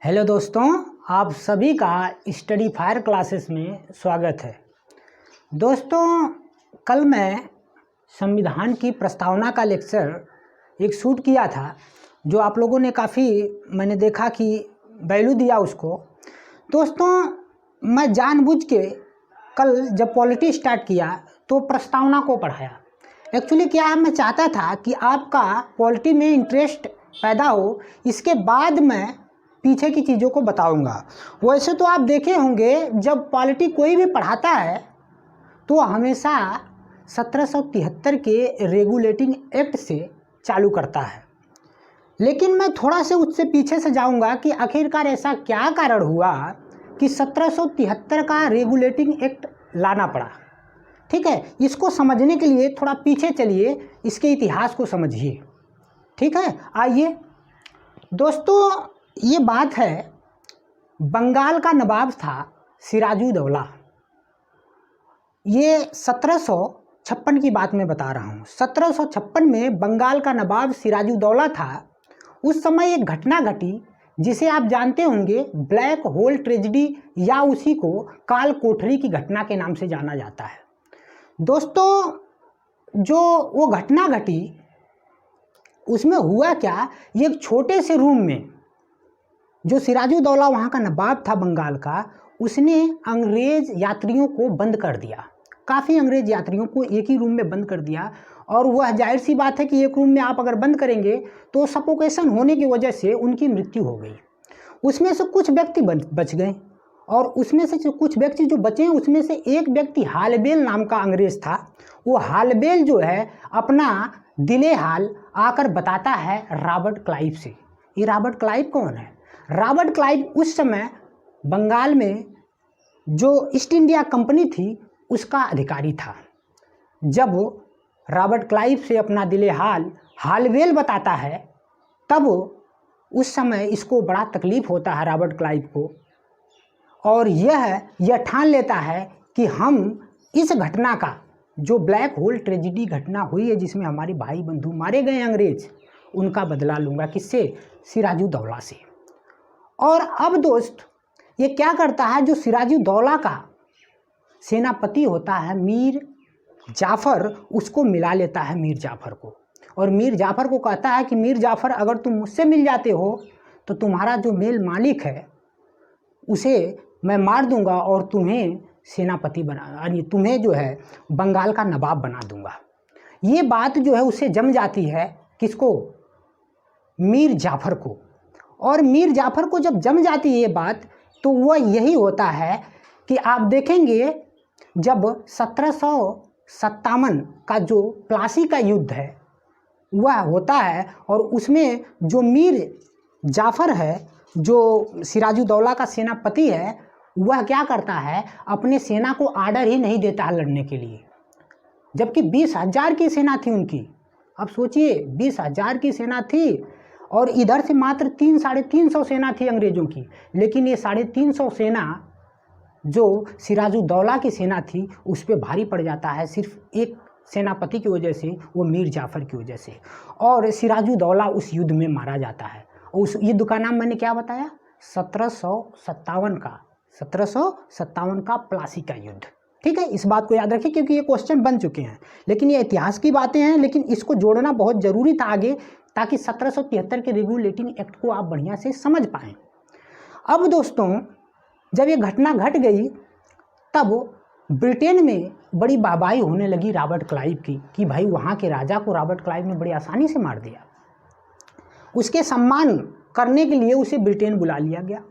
Hello दोस्तों, आप सभी का स्टडी फायर क्लासेस में स्वागत है। दोस्तों, कल मैं संविधान की प्रस्तावना का लेक्चर एक शूट किया था, जो आप लोगों ने काफ़ी मैंने देखा कि वैल्यू दिया उसको। दोस्तों, मैं जानबूझ के कल जब पॉलिटी स्टार्ट किया तो प्रस्तावना को पढ़ाया। एक्चुअली क्या है, मैं चाहता था कि आपका पॉलिटी में इंटरेस्ट पैदा हो, इसके बाद मैं पीछे की चीज़ों को बताऊंगा। वैसे तो आप देखे होंगे, जब पॉलिटी कोई भी पढ़ाता है तो हमेशा 1773 के रेगुलेटिंग एक्ट से चालू करता है, लेकिन मैं थोड़ा से उससे पीछे से जाऊंगा कि आखिरकार ऐसा क्या कारण हुआ कि 1773 का रेगुलेटिंग एक्ट लाना पड़ा। ठीक है, इसको समझने के लिए थोड़ा पीछे चलिए, इसके इतिहास को समझिए। ठीक है, आइए दोस्तों, ये बात है, बंगाल का नवाब था सिराजुद्दौला। ये 1756 की बात मैं बता रहा हूँ। 1756 में बंगाल का नवाब सिराजुद्दौला था। उस समय एक घटना घटी जिसे आप जानते होंगे, ब्लैक होल ट्रेजेडी, या उसी को काल कोठरी की घटना के नाम से जाना जाता है। दोस्तों, जो वो घटना घटी उसमें हुआ क्या, ये एक छोटे से रूम में जो सिराजुद्दौला वहाँ का नवाब था बंगाल का, उसने अंग्रेज यात्रियों को बंद कर दिया। काफ़ी अंग्रेज यात्रियों को एक ही रूम में बंद कर दिया, और वह जाहिर सी बात है कि एक रूम में आप अगर बंद करेंगे तो सफोकेशन होने की वजह से उनकी मृत्यु हो गई। उसमें से कुछ व्यक्ति बच गए, और उसमें से जो कुछ व्यक्ति जो बचे हैं, उसमें से एक व्यक्ति हालबेल नाम का अंग्रेज था। वो हालबेल जो है अपना दिले हाल आकर बताता है रॉबर्ट क्लाइव से। ये रॉबर्ट क्लाइव कौन है? रॉबर्ट क्लाइव उस समय बंगाल में जो ईस्ट इंडिया कंपनी थी उसका अधिकारी था। जब रॉबर्ट क्लाइव से अपना दिले हाल हालबेल बताता है, तब उस समय इसको बड़ा तकलीफ होता है रॉबर्ट क्लाइव को, और यह ठान लेता है कि हम इस घटना का, जो ब्लैक होल ट्रेजेडी घटना हुई है जिसमें हमारे भाई बंधु मारे गए अंग्रेज, उनका बदला लूँगा। किससे? सिराजुद्दौला से। और अब दोस्त, ये क्या करता है, जो सिराजुद्दौला का सेनापति होता है मीर जाफ़र, उसको मिला लेता है मीर जाफ़र को, और मीर जाफ़र को कहता है कि मीर जाफ़र, अगर तुम मुझसे मिल जाते हो तो तुम्हारा जो मेल मालिक है उसे मैं मार दूंगा और तुम्हें सेनापति बना, यानी तुम्हें जो है बंगाल का नवाब बना दूंगा। ये बात जो है उसे जम जाती है। किसको? मीर जाफ़र को। और मीर जाफ़र को जब जम जाती है ये बात, तो वह यही होता है कि आप देखेंगे, जब 1757 का जो प्लासी का युद्ध है वह होता है, और उसमें जो मीर जाफ़र है, जो सिराजुद्दौला का सेनापति है, वह क्या करता है, अपने सेना को आर्डर ही नहीं देता है लड़ने के लिए, जबकि 20,000 की सेना थी उनकी। अब सोचिए, 20,000 की सेना थी, और इधर से मात्र 300-350 सेना थी अंग्रेजों की। लेकिन ये 350 सेना जो सिराजुद्दौला की सेना थी उस पर भारी पड़ जाता है, सिर्फ एक सेनापति की वजह से, वो मीर जाफ़र की वजह से, और सिराजुद्दौला उस युद्ध में मारा जाता है। उस युद्ध का नाम मैंने क्या बताया? 1757 का प्लासी का युद्ध। ठीक है, इस बात को याद रखिए, क्योंकि ये क्वेश्चन बन चुके हैं, लेकिन ये इतिहास की बातें हैं, लेकिन इसको जोड़ना बहुत ज़रूरी था आगे, ताकि 1773 के रेगुलेटिंग एक्ट को आप बढ़िया से समझ पाएँ। अब दोस्तों, जब ये घटना घट गई, तब ब्रिटेन में बड़ी वाहवाही होने लगी रॉबर्ट क्लाइव की, कि भाई वहाँ के राजा को रॉबर्ट क्लाइव ने बड़ी आसानी से मार दिया। उसके सम्मान करने के लिए उसे ब्रिटेन बुला लिया गया।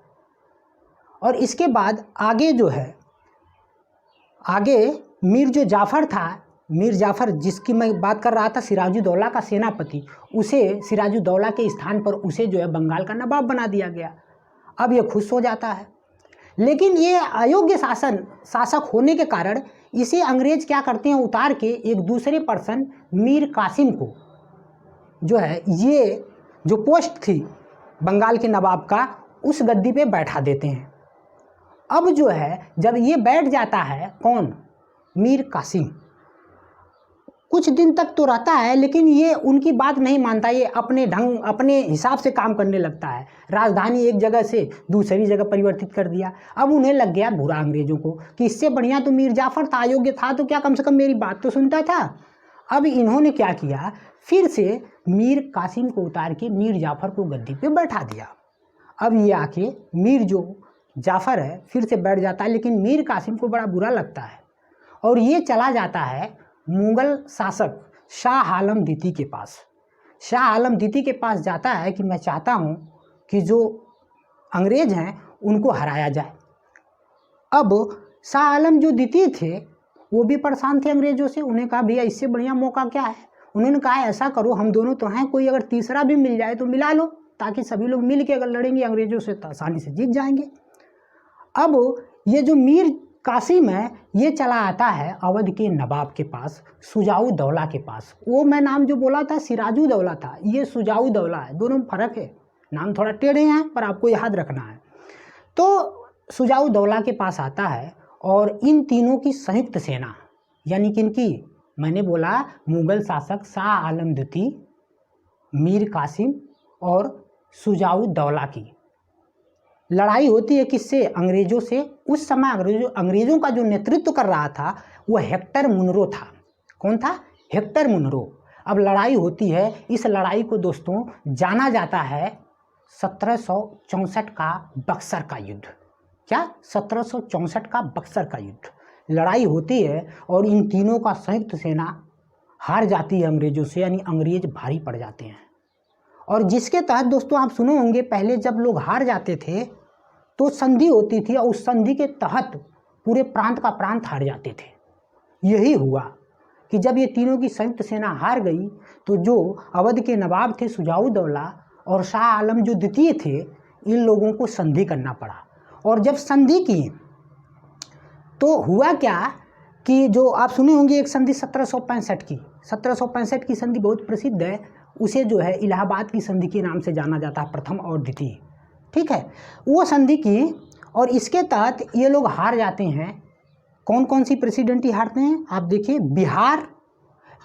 और इसके बाद आगे जो है, आगे मीर जो जाफ़र था, मीर जाफ़र जिसकी मैं बात कर रहा था, सिराजुद्दौला का सेनापति, उसे सिराजुद्दौला के स्थान पर उसे जो है बंगाल का नवाब बना दिया गया। अब ये खुश हो जाता है, लेकिन ये अयोग्य शासक होने के कारण इसे अंग्रेज क्या करते हैं, उतार के एक दूसरे पर्सन मीर कासिम को, जो है ये जो पोस्ट थी बंगाल के नवाब का, उस गद्दी पे बैठा देते हैं। अब जो है, जब ये बैठ जाता है, कौन? मीर कासिम। कुछ दिन तक तो रहता है, लेकिन ये उनकी बात नहीं मानता, ये अपने हिसाब से काम करने लगता है। राजधानी एक जगह से दूसरी जगह परिवर्तित कर दिया। अब उन्हें लग गया बुरा अंग्रेजों को कि इससे बढ़िया तो मीर जाफ़र था, अयोग्य था तो क्या कम से कम मेरी बात तो सुनता था। अब इन्होंने क्या किया, फिर से मीर कासिम को उतार के मीर जाफ़र को गद्दी पे बैठा दिया। अब ये आके मीर जो जाफ़र है फिर से बैठ जाता है, लेकिन मीर कासिम को बड़ा बुरा लगता है और ये चला जाता है मुग़ल शासक शाह आलम द्वितीय के पास। शाह आलम द्वितीय के पास जाता है कि मैं चाहता हूँ कि जो अंग्रेज़ हैं उनको हराया जाए। अब शाह आलम जो द्वितीय थे वो भी परेशान थे अंग्रेज़ों से। उन्हें कहा भैया इससे बढ़िया मौका क्या है। उन्होंने कहा ऐसा करो, हम दोनों तो हैं, कोई अगर तीसरा भी मिल जाए तो मिला लो, ताकि सभी लोग मिल के अगर लड़ेंगे अंग्रेज़ों से तो आसानी से जीत जाएंगे। अब ये जो मीर कासिम है ये चला आता है अवध के नवाब के पास, शुजाऊ दौला के पास। वो मैं नाम जो बोला था सिराजू दौला था, ये शुजाऊ दौला है, दोनों में फ़र्क है, नाम थोड़ा टेढ़े हैं पर आपको याद रखना है। तो शुजाऊ दौला के पास आता है और इन तीनों की संयुक्त सेना, यानी कि इनकी, मैंने बोला मुग़ल शासक शाह आलम द्वितीय, मीर कासिम और शुजाऊ दौला की लड़ाई होती है किससे, अंग्रेज़ों से। उस समय अंग्रेज़ों का जो नेतृत्व कर रहा था वो हेक्टर मुनरो था। कौन था? Hector Munro. अब लड़ाई होती है, इस लड़ाई को दोस्तों जाना जाता है 1764 का बक्सर का युद्ध। क्या? 1764 का बक्सर का युद्ध। लड़ाई होती है और इन तीनों का संयुक्त सेना हार जाती है अंग्रेज़ों से, यानी अंग्रेज़ भारी पड़ जाते हैं। और जिसके तहत दोस्तों आप सुने होंगे पहले जब लोग हार जाते थे तो संधि होती थी और उस संधि के तहत पूरे प्रांत का प्रांत हार जाते थे। यही हुआ कि जब ये तीनों की संयुक्त सेना हार गई तो जो अवध के नवाब थे शुजाऊ दौला और शाह आलम जो द्वितीय थे, इन लोगों को संधि करना पड़ा। और जब संधि की तो हुआ क्या कि जो आप सुने होंगे एक संधि 1765 की संधि बहुत प्रसिद्ध है, उसे जो है इलाहाबाद की संधि के नाम से जाना जाता है, प्रथम और द्वितीय। ठीक है, वो संधि की और इसके तहत ये लोग हार जाते हैं। कौन कौन सी प्रेसिडेंटी हारते हैं आप देखिए, बिहार,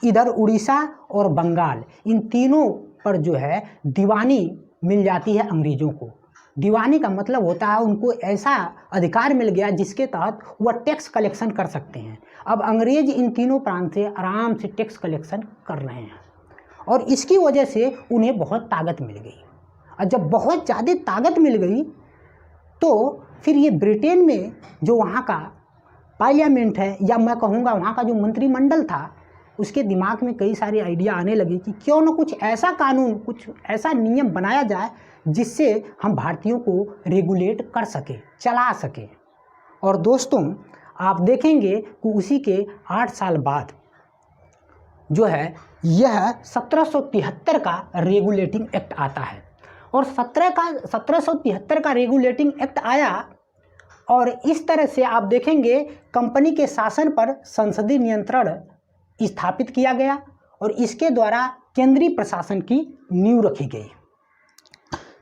इधर उड़ीसा और बंगाल, इन तीनों पर जो है दीवानी मिल जाती है अंग्रेज़ों को। दीवानी का मतलब होता है उनको ऐसा अधिकार मिल गया जिसके तहत वह टैक्स कलेक्शन कर सकते हैं। अब अंग्रेज इन तीनों प्रांत से आराम से टैक्स कलेक्शन कर रहे हैं और इसकी वजह से उन्हें बहुत ताकत मिल गई। और जब बहुत ज़्यादा ताकत मिल गई तो फिर ये ब्रिटेन में जो वहाँ का पार्लियामेंट है, या मैं कहूँगा वहाँ का जो मंत्रिमंडल था, उसके दिमाग में कई सारे आइडिया आने लगे कि क्यों ना कुछ ऐसा कानून, कुछ ऐसा नियम बनाया जाए जिससे हम भारतीयों को रेगुलेट कर सके, चला सके। और दोस्तों आप देखेंगे कि उसी के 8 साल बाद जो है यह 1773 का रेगुलेटिंग एक्ट आता है। और 1773 का रेगुलेटिंग एक्ट आया और इस तरह से आप देखेंगे कंपनी के शासन पर संसदीय नियंत्रण स्थापित किया गया और इसके द्वारा केंद्रीय प्रशासन की नींव रखी गई।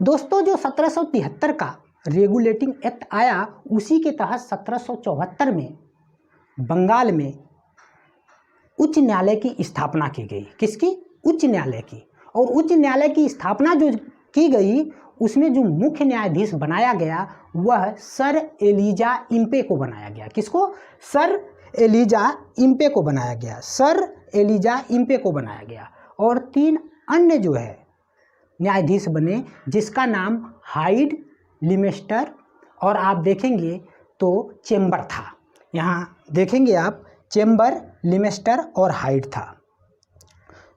दोस्तों जो 1773 का रेगुलेटिंग एक्ट आया उसी के तहत 1774 में बंगाल में उच्च न्यायालय की स्थापना की गई। किसकी? उच्च न्यायालय की। और उच्च न्यायालय की स्थापना जो की गई उसमें जो मुख्य न्यायाधीश बनाया गया वह सर एलिजा इम्पे को बनाया गया। किसको? सर एलिजा इम्पे को बनाया गया। सर एलिजा इम्पे को बनाया गया। और 3 अन्य जो है न्यायाधीश बने जिसका नाम हाइड, लिमेस्टर और आप देखेंगे तो चेम्बर था। यहाँ देखेंगे आप चेम्बर, लिमेस्टर और हाइड था।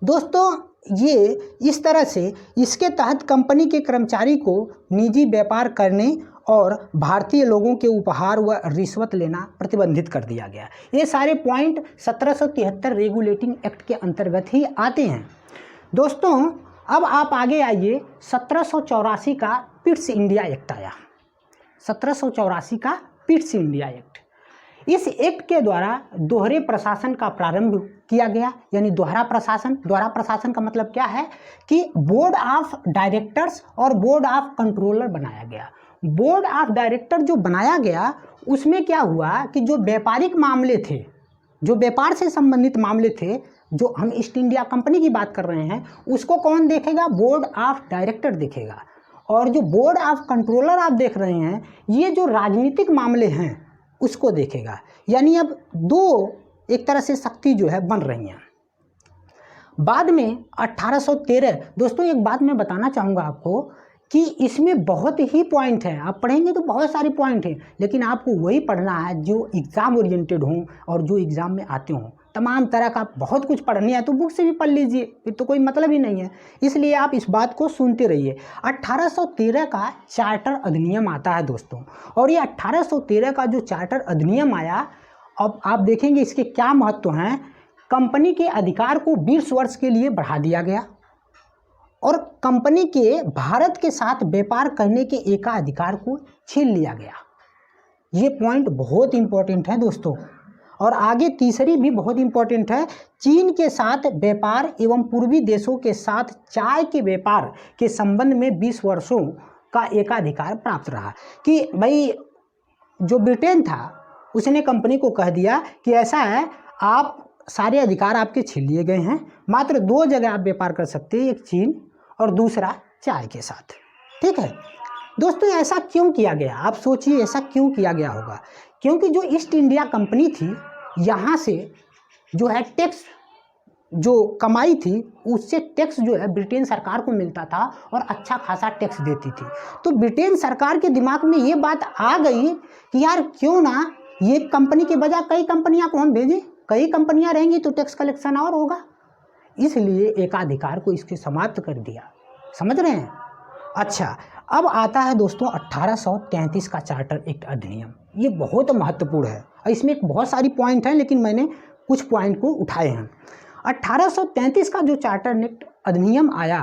दोस्तों ये इस तरह से इसके तहत कंपनी के कर्मचारी को निजी व्यापार करने और भारतीय लोगों के उपहार व रिश्वत लेना प्रतिबंधित कर दिया गया। ये सारे पॉइंट 1773 रेगुलेटिंग एक्ट के अंतर्गत ही आते हैं। दोस्तों अब आप आगे आइए, 1784 का पिट्स इंडिया एक्ट आया। 1784 का पिट्स इंडिया एक्ट, इस एक्ट के द्वारा दोहरे प्रशासन का प्रारंभ किया गया। यानी दोहरा प्रशासन का मतलब क्या है कि बोर्ड ऑफ डायरेक्टर्स और बोर्ड ऑफ कंट्रोलर बनाया गया। बोर्ड ऑफ डायरेक्टर जो बनाया गया उसमें क्या हुआ कि जो व्यापारिक मामले थे, जो व्यापार से संबंधित मामले थे जो हम ईस्ट इंडिया कंपनी की बात कर रहे हैं, उसको कौन देखेगा? बोर्ड ऑफ डायरेक्टर देखेगा। और जो बोर्ड ऑफ कंट्रोलर आप देख रहे हैं, ये जो राजनीतिक मामले हैं उसको देखेगा। यानी अब दो एक तरह से शक्ति जो है बन रही हैं। बाद में 1813, दोस्तों एक बात मैं बताना चाहूँगा आपको कि इसमें बहुत ही पॉइंट हैं, आप पढ़ेंगे तो बहुत सारे पॉइंट हैं, लेकिन आपको वही पढ़ना है जो एग्ज़ाम ओरिएंटेड हों और जो एग्ज़ाम में आते हों। तमाम तरह का बहुत कुछ पढ़ने है तो बुक से भी पढ़ लीजिए, फिर तो कोई मतलब ही नहीं है। इसलिए आप इस बात को सुनते रहिए। 1813 का चार्टर अधिनियम आता है दोस्तों, और ये 1813 का जो चार्टर अधिनियम आया, अब आप देखेंगे इसके क्या महत्व हैं। कंपनी के अधिकार को 20 वर्ष के लिए बढ़ा दिया गया और कंपनी के भारत के साथ व्यापार करने के एकाधिकार को छीन लिया गया। ये पॉइंट बहुत इंपॉर्टेंट है दोस्तों। और आगे तीसरी भी बहुत इंपॉर्टेंट है, चीन के साथ व्यापार एवं पूर्वी देशों के साथ चाय के व्यापार के संबंध में 20 वर्षों का एकाधिकार प्राप्त रहा। कि भाई जो ब्रिटेन था उसने कंपनी को कह दिया कि ऐसा है, आप सारे अधिकार आपके छीन लिए गए हैं, मात्र 2 जगह आप व्यापार कर सकते हैं, एक चीन और दूसरा चाय के साथ। ठीक है दोस्तों, ऐसा क्यों किया गया? आप सोचिए ऐसा क्यों किया गया होगा। क्योंकि जो ईस्ट इंडिया कंपनी थी, यहाँ से जो है टैक्स जो कमाई थी, उससे टैक्स जो है ब्रिटेन सरकार को मिलता था और अच्छा खासा टैक्स देती थी। तो ब्रिटेन सरकार के दिमाग में ये बात आ गई कि यार क्यों ना ये कंपनी के बजाय कई कंपनियां को हम भेजें, कई कंपनियां रहेंगी तो टैक्स कलेक्शन और होगा। इसलिए एकाधिकार को इसके समाप्त कर दिया। समझ रहे हैं? अच्छा, अब आता है दोस्तों 1833 का चार्टर एक्ट अधिनियम। ये बहुत महत्वपूर्ण है, इसमें बहुत सारी पॉइंट हैं लेकिन मैंने कुछ पॉइंट को उठाए हैं। 1833 का जो चार्टर एक्ट अधिनियम आया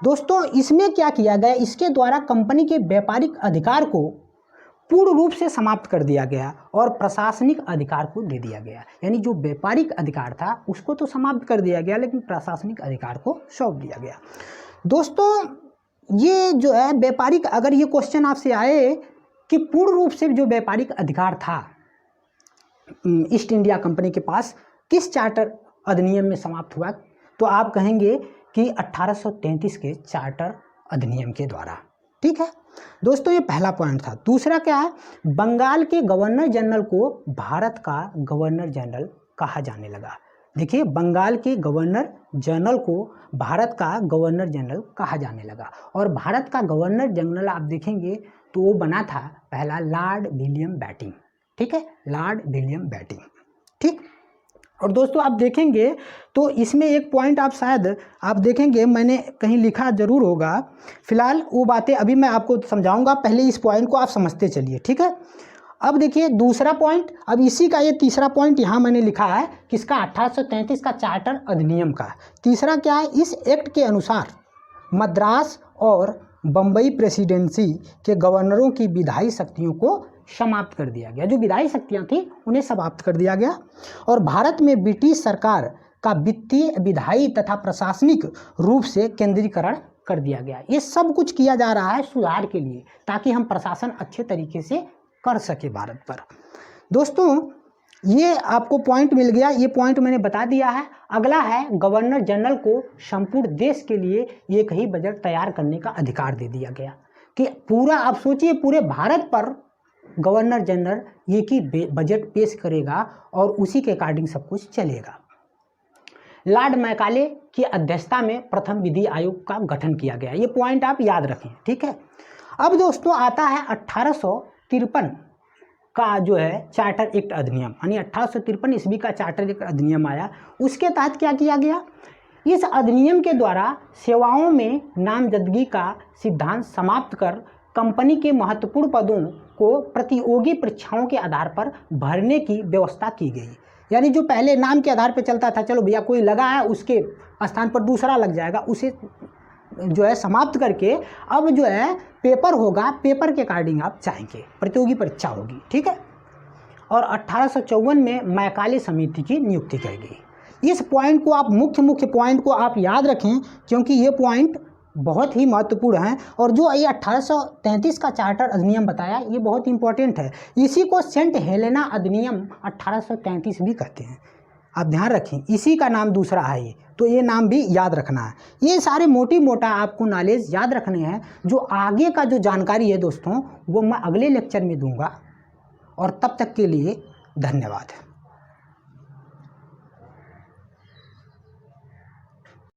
दोस्तों, इसमें क्या किया गया? इसके द्वारा कंपनी के व्यापारिक अधिकार को पूर्ण रूप से समाप्त कर दिया गया और प्रशासनिक अधिकार को दे दिया गया। यानी जो व्यापारिक अधिकार था उसको तो समाप्त कर दिया गया, लेकिन प्रशासनिक अधिकार को सौंप दिया गया। दोस्तों ये जो है व्यापारिक, अगर ये क्वेश्चन आपसे आए कि पूर्ण रूप से जो व्यापारिक अधिकार था ईस्ट इंडिया कंपनी के पास किस चार्टर अधिनियम में समाप्त हुआ, तो आप कहेंगे कि 1833 के चार्टर अधिनियम के द्वारा। ठीक है दोस्तों, ये पहला पॉइंट था। दूसरा क्या है? बंगाल के गवर्नर जनरल को भारत का गवर्नर जनरल कहा जाने लगा। देखिए, बंगाल के गवर्नर जनरल को भारत का गवर्नर जनरल कहा जाने लगा। और भारत का गवर्नर जनरल आप देखेंगे तो वो बना था पहला लॉर्ड विलियम बेंटिंग। ठीक है, लॉर्ड विलियम बेंटिंग। ठीक। और दोस्तों आप देखेंगे तो इसमें एक पॉइंट आप शायद आप देखेंगे, मैंने कहीं लिखा जरूर होगा, फिलहाल वो बातें अभी मैं आपको समझाऊंगा, पहले इस पॉइंट को आप समझते चलिए। ठीक है, अब देखिए दूसरा पॉइंट, अब इसी का ये तीसरा पॉइंट यहाँ मैंने लिखा है किसका? 1833 का चार्टर अधिनियम का। तीसरा क्या है? इस एक्ट के अनुसार मद्रास और बम्बई प्रेसिडेंसी के गवर्नरों की विधायी शक्तियों को समाप्त कर दिया गया। जो विधायी शक्तियाँ थी उन्हें समाप्त कर दिया गया और भारत में ब्रिटिश सरकार का वित्तीय, विधायी तथा प्रशासनिक रूप से केंद्रीकरण कर दिया गया। ये सब कुछ किया जा रहा है सुधार के लिए, ताकि हम प्रशासन अच्छे तरीके से कर सके भारत पर। दोस्तों ये आपको पॉइंट मिल गया, ये पॉइंट मैंने बता दिया है। अगला है गवर्नर जनरल को संपूर्ण देश के लिए एक ही बजट तैयार करने का अधिकार दे दिया गया कि पूरा, आप सोचिए पूरे भारत पर गवर्नर जनरल एक ही बजट पेश करेगा और उसी के अकॉर्डिंग सब कुछ चलेगा। लॉर्ड मैकाले की अध्यक्षता में प्रथम विधि आयोग का गठन किया गया। ये पॉइंट आप याद रखें। ठीक है, अब दोस्तों आता है 1853 का जो है चार्टर एक्ट अधिनियम, यानी 1853 ईस्वी का चार्टर एक्ट अधिनियम आया। उसके तहत क्या किया गया? इस अधिनियम के द्वारा सेवाओं में नामजदगी का सिद्धांत समाप्त कर कंपनी के महत्वपूर्ण पदों को प्रतियोगी परीक्षाओं के आधार पर भरने की व्यवस्था की गई। यानी जो पहले नाम के आधार पर चलता था, चलो भैया कोई लगा है उसके स्थान पर दूसरा लग जाएगा, उसे जो है समाप्त करके अब जो है पेपर होगा, पेपर के अकॉर्डिंग आप चाहेंगे, प्रतियोगी परीक्षा होगी। ठीक है, और 1854 में मैकाले समिति की नियुक्ति की गई। इस पॉइंट को आप मुख्य पॉइंट को आप याद रखें, क्योंकि ये पॉइंट बहुत ही महत्वपूर्ण है। और जो ये 1833 का चार्टर अधिनियम बताया, ये बहुत इंपॉर्टेंट है। इसी को सेंट हेलेना अधिनियम 1833 भी कहते हैं। आप ध्यान रखें, इसी का नाम दूसरा है ये, तो ये नाम भी याद रखना है। ये सारे मोटी मोटा आपको नॉलेज याद रखने हैं। जो आगे का जो जानकारी है दोस्तों वो मैं अगले लेक्चर में दूंगा, और तब तक के लिए धन्यवाद।